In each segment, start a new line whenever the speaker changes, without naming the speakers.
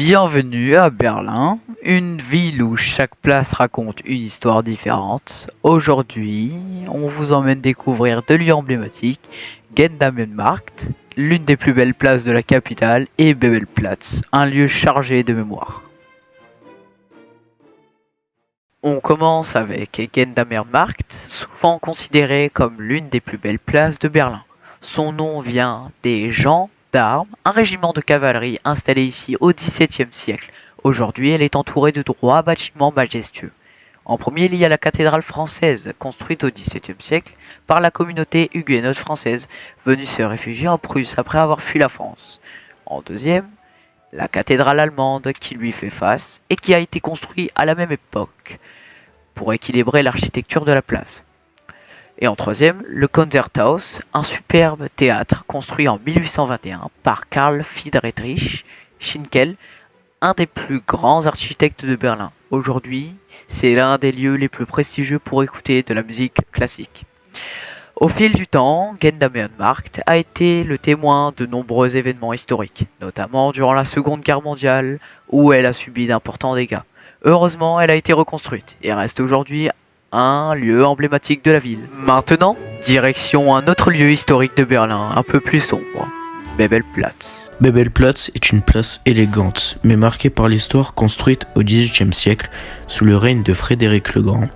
Bienvenue à Berlin, une ville où chaque place raconte une histoire différente. Aujourd'hui, on vous emmène découvrir deux lieux emblématiques, Gendarmenmarkt, l'une des plus belles places de la capitale, et Bebelplatz, un lieu chargé de mémoire. On commence avec Gendarmenmarkt, souvent considéré comme l'une des plus belles places de Berlin. Son nom vient des gens d'armes, un régiment de cavalerie installé ici au XVIIe siècle. Aujourd'hui, elle est entourée de trois bâtiments majestueux. En premier, il y a la cathédrale française, construite au XVIIe siècle par la communauté huguenote française, venue se réfugier en Prusse après avoir fui la France. En deuxième, la cathédrale allemande qui lui fait face et qui a été construite à la même époque pour équilibrer l'architecture de la place. Et en troisième, le Konzerthaus, un superbe théâtre construit en 1821 par Karl Friedrich Schinkel, un des plus grands architectes de Berlin. Aujourd'hui, c'est l'un des lieux les plus prestigieux pour écouter de la musique classique. Au fil du temps, Gendarmenmarkt a été le témoin de nombreux événements historiques, notamment durant la Seconde Guerre mondiale, où elle a subi d'importants dégâts. Heureusement, elle a été reconstruite et reste aujourd'hui un lieu emblématique de la ville. Maintenant, direction un autre lieu historique de Berlin, un peu plus sombre, Bebelplatz.
Bebelplatz est une place élégante, mais marquée par l'histoire construite au XVIIIe siècle sous le règne de Frédéric le Grand.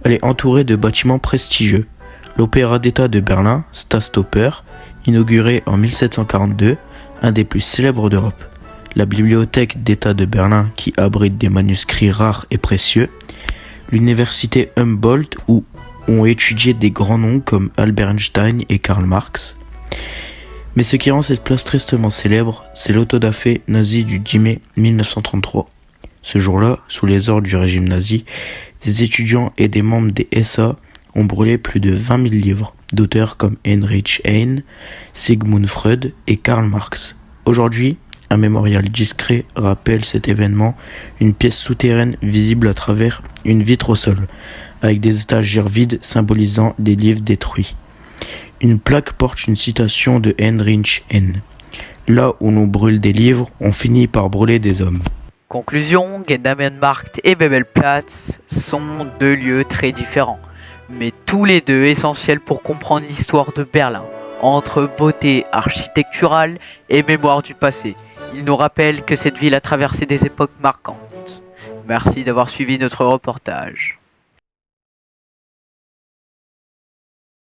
Elle est entourée de bâtiments prestigieux. L'Opéra d'État de Berlin, Staatsoper, inauguré en 1742, un des plus célèbres d'Europe. La Bibliothèque d'État de Berlin qui abrite des manuscrits rares et précieux. L'université Humboldt où ont étudié des grands noms comme Albert Einstein et Karl Marx. Mais ce qui rend cette place tristement célèbre, c'est l'autodafé nazi du 10 mai 1933. Ce jour-là, sous les ordres du régime nazi, des étudiants et des membres des SA ont brûlé plus de 20 000 livres d'auteurs comme Heinrich Heine, Sigmund Freud et Karl Marx. Aujourd'hui, un mémorial discret rappelle cet événement, une pièce souterraine visible à travers une vitre au sol, avec des étagères vides symbolisant des livres détruits. Une plaque porte une citation de Heinrich Heine. Là où l'on brûle des livres, on finit par brûler des hommes.
Conclusion, Gendarmenmarkt et Bebelplatz sont deux lieux très différents, mais tous les deux essentiels pour comprendre l'histoire de Berlin, entre beauté architecturale et mémoire du passé. Ils nous rappellent que cette ville a traversé des époques marquantes. Merci d'avoir suivi notre reportage.